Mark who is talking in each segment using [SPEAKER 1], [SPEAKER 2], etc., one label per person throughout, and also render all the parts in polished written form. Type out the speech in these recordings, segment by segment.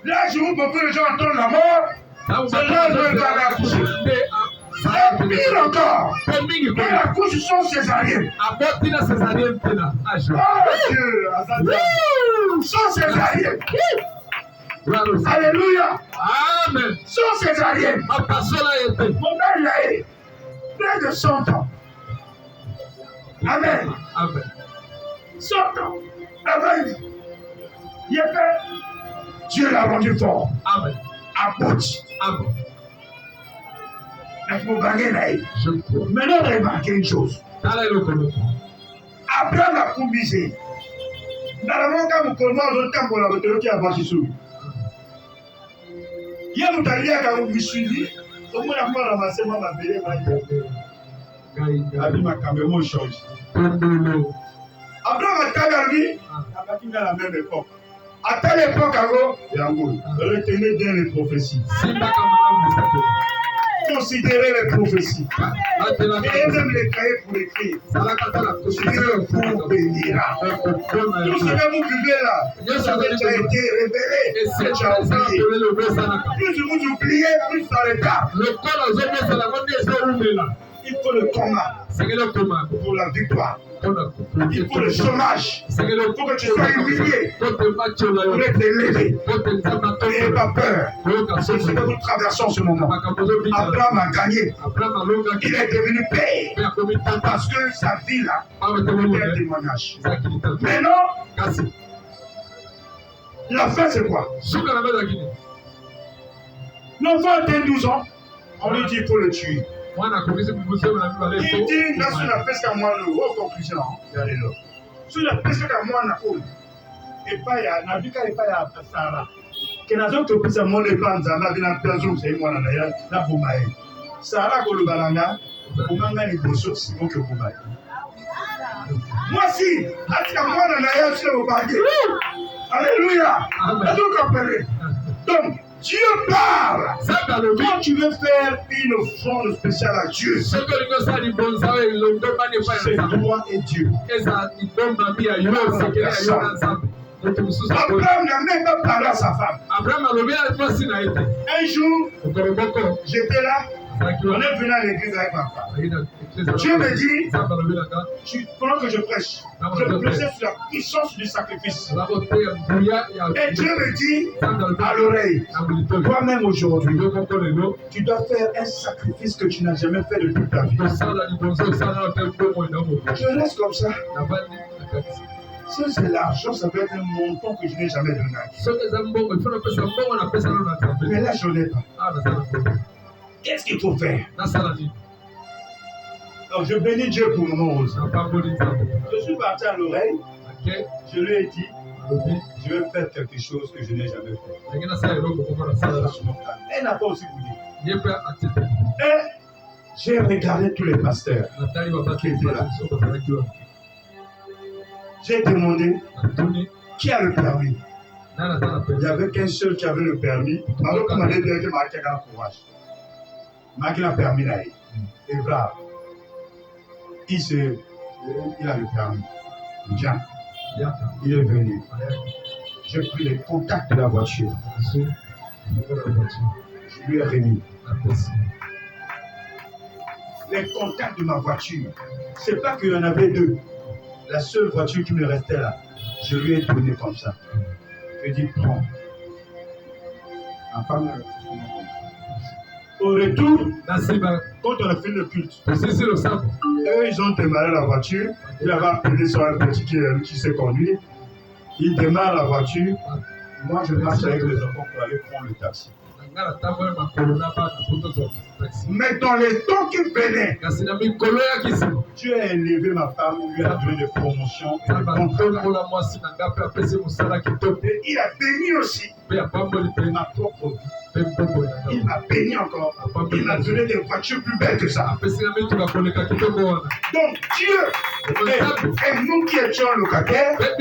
[SPEAKER 1] Là, je vous beaucoup de gens entendent la mort. C'est là où il va l'accoucher. Et pire encore, et la couche sont césariennes. Oh Dieu, sont césariennes. Alléluia.
[SPEAKER 2] Amen.
[SPEAKER 1] Sont césariennes. Mon père l'a eu. Près de 100 ans. Amen.
[SPEAKER 2] Amen.
[SPEAKER 1] 100 ans. Avant, il a fait. Dieu l'a rendu fort.
[SPEAKER 2] Amen.
[SPEAKER 1] À Bouch.
[SPEAKER 2] Amen.
[SPEAKER 1] Mais vous gagnez là.
[SPEAKER 2] Je crois.
[SPEAKER 1] Maintenant, remarquez une chose. Abraham a combisé. Normalement, quand vous commencez au temps pour la voiture qui a bâti sous. Il y a un allié qui a eu suivi. Au moins, la mort a ramassé ma belle. La vie m'a carrément changé. Abraham a taillé à la même époque. À telle époque, retenez bien les prophéties. Considérez les prophéties. Et même les cahiers pour écrire. Dieu vous bénira. Tout ce que vous vivez là, ça a déjà été révélé. C'est déjà oublié. Plus vous oubliez, plus ça retarde. Il faut le combat pour la victoire. Il faut le chômage. Il faut que tu sois humilié pour être élevé. N'ayez pas peur. C'est ce que nous traversons en ce moment. Abraham a gagné. Il est devenu père parce que sa vie là était un témoignage. Maintenant, la fin c'est quoi? L'enfant atteint 12 ans. On lui dit qu'il faut le tuer. Il dit, là, sur la pesque à moi, le haut conclusion, regardez là. Sur la pesque à moi, et pas ya, n'a vu qu'il n'y a pas ya Sarah. Que n'a pas tout ça, mon épan, ça n'a pas besoin de c'est moi, la boumaï. Sarah, ko le balanga, boumanga les bossos, c'est bon que boumaï. Moi, si, à moi, la sur le bagage. Alléluia. Donc, Dieu parle. Quand tu veux faire une offrande spéciale à Dieu, c'est toi et Dieu. Abraham n'a même pas parlé à sa femme. Un jour, j'étais là. On est venu à l'église avec ma femme. Dieu me dit, pendant que je prêche, je prêchais sur la puissance du sacrifice. Et Dieu me dit à l'oreille, toi-même aujourd'hui, tu dois faire un sacrifice que tu n'as jamais fait de toute ta vie. Je reste comme ça. Si c'est l'argent, ça peut être un montant que je n'ai jamais donné. Mais là, je n'ai pas. Qu'est-ce qu'il faut faire? Donc, je bénis Dieu pour mon ose. Je suis parti à l'oreille. Je lui ai dit, je vais faire quelque chose que je n'ai jamais fait. Elle n'a pas aussi voulu. Et j'ai regardé tous les pasteurs qui étaient là. J'ai demandé qui a le permis. Il n'y avait qu'un seul qui avait le permis. Alors qu'on m'a dit que Marqué a le courage. Marqué a le permis là. Et voilà. Il a le permis. Bien. Il est venu. J'ai pris les contacts de la voiture. Je lui ai remis. Les contacts de ma voiture. C'est pas qu'il y en avait deux. La seule voiture qui me restait là, je lui ai donné comme ça. Je lui ai dit, prends. Ma femme, au retour, quand on a fait le culte, eux, ils ont démarré la voiture. Il avait appelé sur un petit qui s'est conduit. Il démarre la voiture. Moi, je marche avec les enfants pour aller prendre le taxi. Mais dans les temps qui venaient, Dieu a élevé ma femme, lui a donné des promotions. Et il a béni aussi ma propre vie. Il m'a béni encore. Il m'a donné des voitures plus belles que ça. Donc Dieu et nous qui étions locataires, et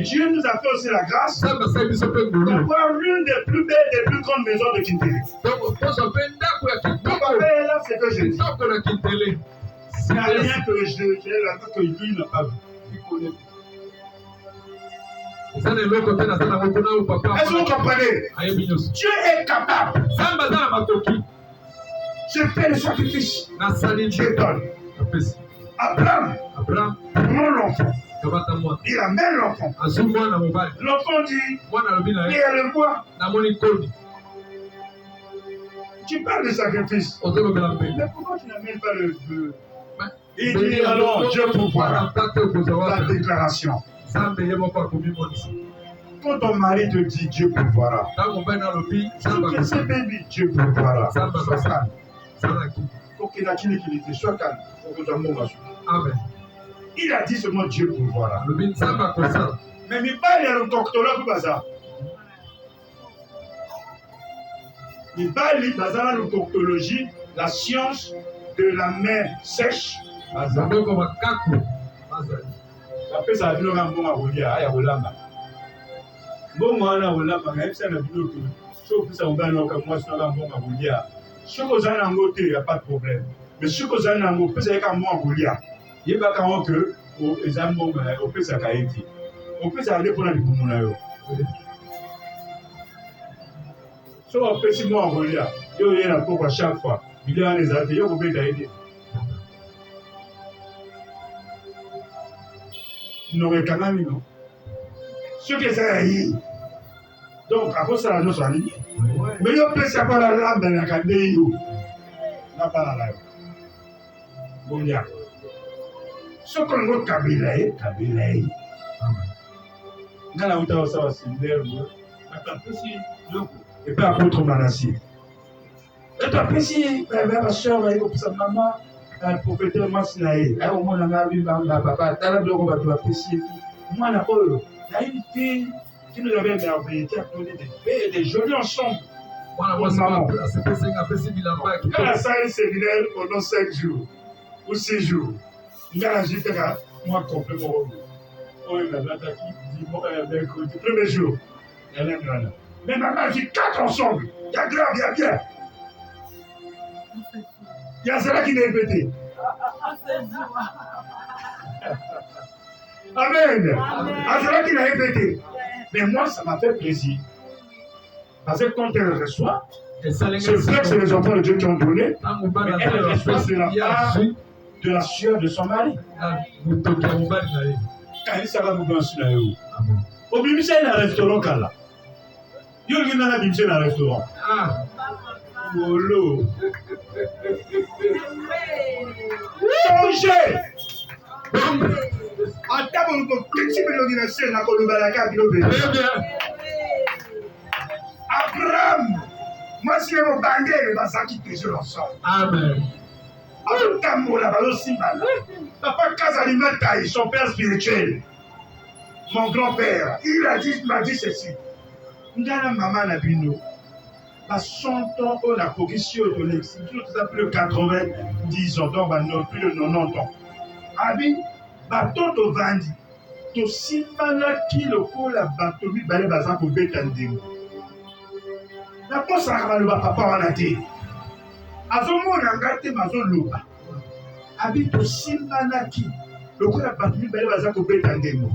[SPEAKER 1] Dieu nous a fait aussi la grâce d'avoir l'une des plus belles, des plus grandes maisons de Kintélé. Donc là, c'est que je dis. Il n'y a rien que j'ai là que lui n'a pas vu. Il connaît. Est-ce que vous comprenez? Dieu est capable. Je fais le sacrifice. Dieu donne. Abraham prend l'enfant. Il amène l'enfant. L'enfant dit, il y a le bois. Tu parles de sacrifice. Mais pourquoi tu n'amènes pas le feu? Il dit alors, Dieu pourvoira. La déclaration. Quand ton mari te dit Dieu pourvoira, c'est bébé, Dieu pourvoira. Sois calme. Sois calme. Amen. Il a dit seulement Dieu pourvoira. Mais il parle de l'autochtologue bazar. Il parle de l'autochtologie, la science de la mer sèche. Après ça, il y a un bon à Rolamba. Bon, moi, on a Rolamba, mais ça n'a plus de sauf que ça, on va nous comme moi, c'est un bon à Rolia. Ce que vous avez en côté, il n'y a pas de problème. Mais ce que vous avez en côté, c'est un bon à Rolia. Il n'y a pas qu'un que, les amants, on peut s'accailler. On peut s'arrêter pour la Liboumounayo. So, on peut s'y moi en Rolia. Il y a un peu à chaque fois. Il y a les ateliers, on peut t'aider. N'aurait qu'un ami, non? Ce que c'est aí. Donc, à cause de la notion, mais il peut savoir la lame dans la candé. La parole. Bon, il y a. Ce qu'on veut Kabilaï. Dans la hauteur, ça va se lever. Et pas apôtre Manassi. Et toi, si ma soeur va pour sa maman, propriétaire Massinaï, au moins, on a vu papa, t'as la blague, on va te apprécier. Moi, la pole, il y a une fille qui nous avait merveillé, qui a donné des bébés et des jolis ensemble. Elle a ça un séminaire pendant 5 jours ou 6 jours. Il a agi faire moi complètement. Oh, il m'a attaqué mercredi, premier jour. Elle est là. Mais maman a dit 4 ensemble. Il y a grave, il y a bien. Il y a cela qui n'est répété. Amen. Il y a cela qui n'est répété. Mais moi, ça m'a fait plaisir. Parce que quand elle reçoit, c'est vrai que c'est les enfants de Dieu qui ont donné, mais elle reçoit de la part de la sueur de son mari. Quand ça va nous donner au Bimse, il y a un restaurant là. Il y a un Bimse dans un restaurant. Molo. Changez. Abraham, moi si mon bandé, il va s'acquitter sur l'ensemble. Amen. Papa Kazalimataï, son père spirituel, mon grand-père, il m'a dit ceci. Ndana maman Nabino, à 100 ans, on a progressé au Tolex, tout ça plus de 90 ans, donc plus de 90 ans. Abi, bateau to vandi, to simana ki le ko la bateau mi balé bazan ko betandemo. La posa ka le papa wana te. Azomo na ngate mazo loba. Abi to simana ki le ko la bateau mi balé bazan ko betandemo.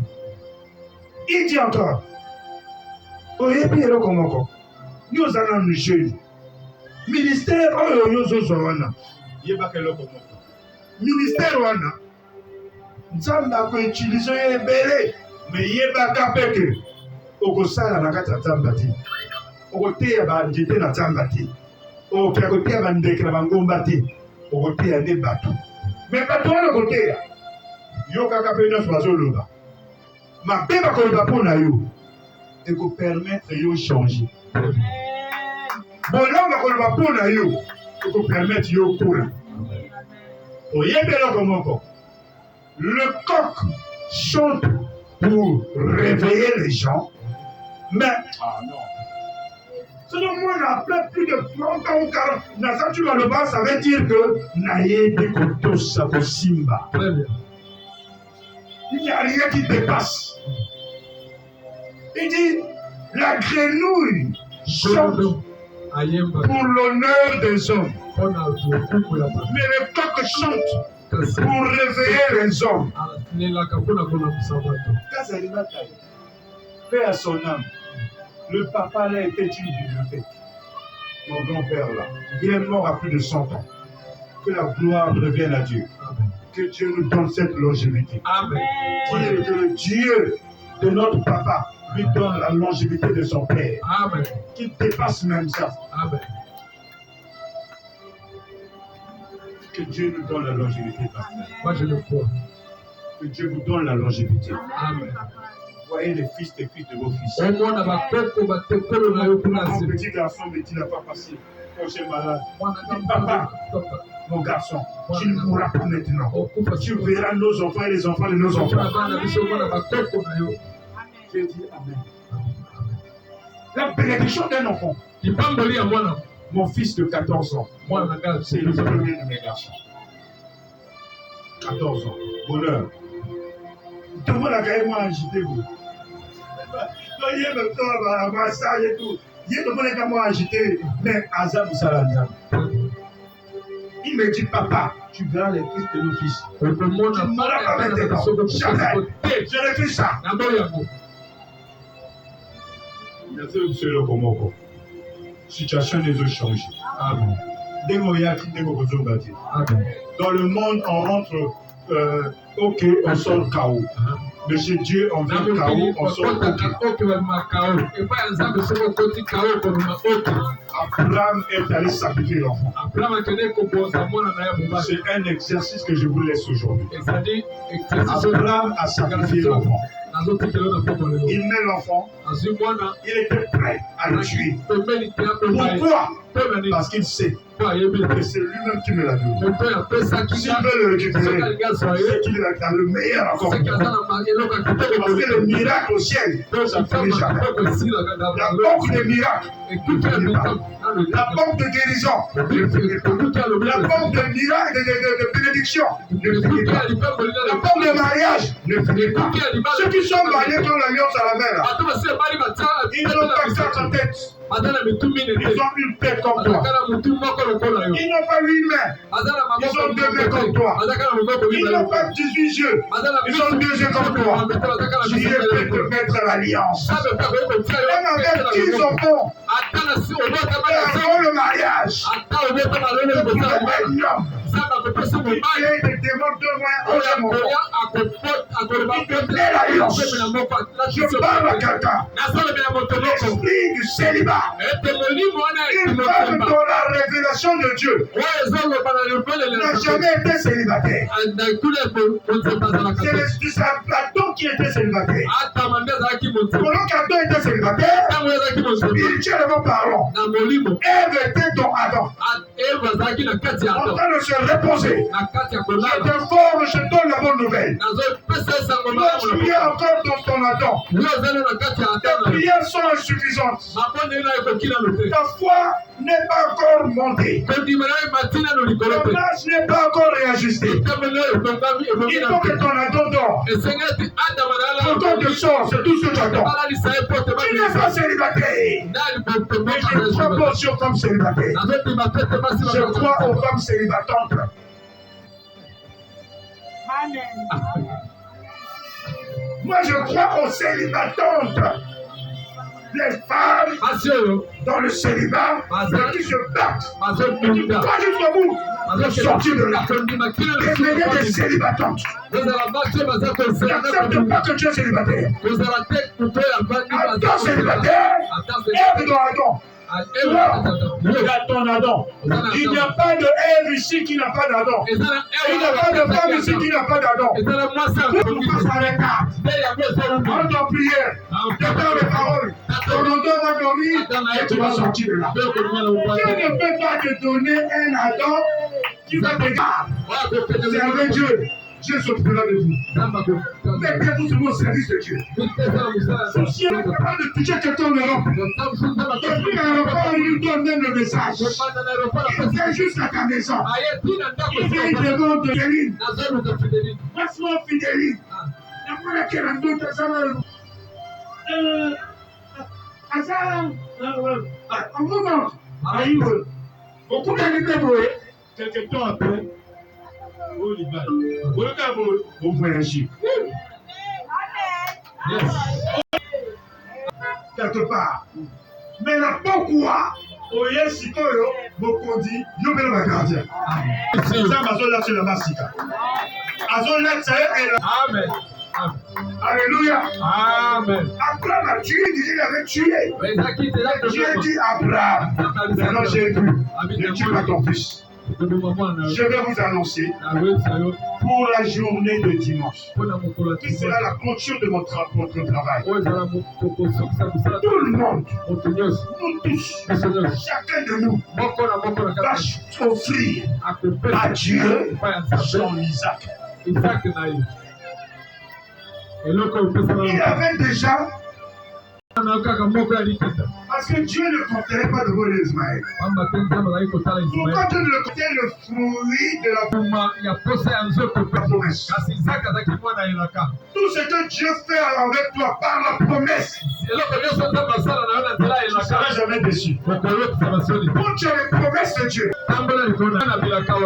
[SPEAKER 1] Il dit encore, oyebi ero komoko. Nous allons nous jeûner. Ministère oyo yozo zowana. Yeba ke lo komoko. Ministère wana. Nzamba ko utiliser ebele mais yebaka peke okosala na kati ya nzamba te okoteya banzete na nzamba te okoya koteya bandeke na bangomba te okoteya nde bato mais bato wana okoteya yo kaka mpe nyonso bazoloba mabe bakoloba mpo na yo ekopermettre yo changer bolongo bakoloba mpo na yo ekopermettre yo kola oyebi eloko moko. Le coq chante pour réveiller les gens, mais selon moi, après plus de 30 ans ou 40 ans, ça veut dire que Naye de Koto Sakosimba. Il n'y a rien qui dépasse. Il dit la grenouille chante pour l'honneur des hommes, mais le coq chante pour réveiller les hommes. paix à son âme. Le papa là était une bibliothèque. Mon grand-père là, il est mort à plus de 100 ans. Que la gloire revienne à Dieu. Amen. Que Dieu nous donne cette longévité. Amen. Que le Dieu de notre papa lui donne la longévité de son père. Amen. Qu'il dépasse même ça. Amen. Que Dieu nous donne la longévité. Moi je le crois. Que Dieu vous donne la longévité. Amen. Voyez les fils et filles de vos fils. Mon petit garçon me dit n'a pas passé. Quand j'ai malade. Papa, mon garçon, tu ne mourras pas maintenant. Tu verras nos enfants et les enfants de nos enfants. J'ai dit Amen. La bénédiction d'un enfant. Mon fils de 14 ans. C'est le premier de mes garçons. 14 ans. Bonheur. Comment la gagne moi agité vous? Il y a le temps, le massage et tout. Il y a le monde qui m'a agité. Mais Azam ou Salanzam. Il me dit, papa, tu verras les fils de nos fils. Tu ne m'auras pas maintenant. Jamais. Je refuse ça. Situation des eaux changées. Amen. Dans le monde, on rentre, ok, on sort chaos. Mais chez Dieu, on vient chaos, on sort ok. Abraham est allé sacrifier l'enfant. C'est un exercice que je vous laisse aujourd'hui. Abraham a sacrifié l'enfant. Il met l'enfant, il était prêt à le tuer. Pourquoi? Parce qu'il sait que c'est lui-même qui me l'a donné. S'il veut le récupérer, c'est qu'il est dans le meilleur encore. Parce que le miracle au ciel, ça ne finit jamais. La banque des miracles, la banque de guérison, la banque de miracles, de bénédiction, la banque de mariage ne finit pas. Ceux qui sont mariés qui ont l'alliance à la main, ils n'ont pas quatre têtes. Ils ont une tête comme toi. Ils n'ont pas 8 mains. Ils ont 2 mains comme toi. Ils n'ont pas 18 yeux. Ils ont 2 yeux comme toi. Dieu peut te mettre l'alliance. Même avec 10 enfants. Avant le mariage. Il est des démons de moi. Je parle à quelqu'un. L'esprit du célibat. Une femme dans la révélation de Dieu n'a jamais été célibataire. C'est Platon qui était célibataire. Pendant qu'Adam était célibataire, spirituellement parlant, Ève était dans Adam. En train de se reposer. Je t'informe, je donne la bonne nouvelle. Tu es encore dans ton Adam. Tes prières sont insuffisantes. Ta foi n'est pas encore montée. Ton âge n'est pas encore réajusté. Il faut que ton Adam dort. Quand on te sort, c'est tout ce que tu attends. Tu n'es pas célibataire. Mais je ne crois pas aux femmes célibataires. Je crois aux femmes célibatantes. Amen. Moi, je crois aux célibatantes. Les femmes dans le célibat qui se battent. Pas jusqu'au bout. Sortir de là. Devenez des célibatantes. N'accepte pas que tu es célibataire. Adam célibataire. Ève dans Adam. Il y a ton Adam. Il n'y a pas de Ève ici qui n'a pas d'Adam. Il n'y a pas de femme ici qui n'a pas d'Adam. Pour nous faire les cartes. En ton prière, dans les paroles, ton Adam va dormir et tu vas sortir de là. Dieu ne peut pas te donner un Adam qui va te garder. C'est avec Dieu. Dieu s'occupera de vous. Mettez-vous sur le service de Dieu. Si on est capable de toucher quelqu'un en Europe, depuis l'aéroport, il nous donne même le message. Il vient jusqu'à ta maison. Il vient, il demande de Fidéline. Laisse-moi Fidéline. La première qui est en doute, ça va. En moment, beaucoup d'années, quelques temps après, vous voyagez. quelque part. Mais la pourquoi oye sikoyo bokondi yo belo ba gardien. Ça bazola sur la masika. Azola tsaye.
[SPEAKER 2] Amen.
[SPEAKER 1] Alléluia.
[SPEAKER 2] Amen.
[SPEAKER 1] Abraham a tué, il avait tué. Dieu dit Abraham, maintenant j'ai vu, ne tue pas ton fils. Je vais vous annoncer pour la journée de dimanche, qui sera la clôture de votre travail. Tout le monde, nous tous, chacun de nous, va offrir à Dieu son Isaac. Il avait déjà, parce que Dieu ne compterait pas de vos Ismaël. Pourquoi Dieu ne comptait le fruit de la promesse? Tout ce que Dieu fait avec toi par la promesse, tu ne seras jamais déçu. Quand tu as les promesses de Dieu,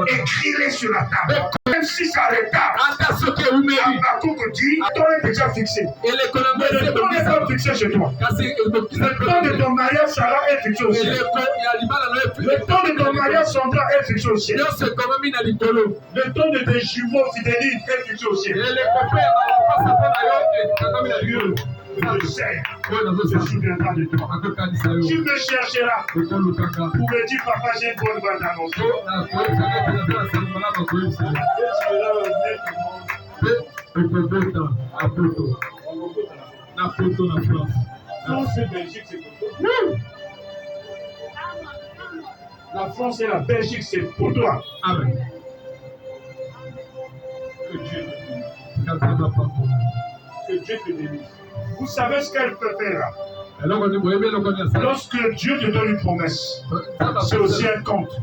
[SPEAKER 1] écris-les sur la table. Même si ça retarde, Habakkuk dit, ton est déjà fixé. Le temps n'est pas fixé chez toi. Le temps de ton mariage Sarah est fixé au ciel. Le temps de ton mariage Sandra est fixé au ciel. Le temps de tes jumeaux fidélistes est fixé au ciel. Dieu te sert. Se souviendra de toi. Tu me chercheras pour me dire, papa, j'ai une bonne bande d'annoncer. France et Belgique, c'est pour toi. La France et la Belgique, c'est pour toi.
[SPEAKER 2] Amen.
[SPEAKER 1] Que Dieu te bénisse. Que Dieu te bénisse. Vous savez ce qu'elle peut faire là? Lorsque Dieu te donne une promesse, c'est aussi un compte.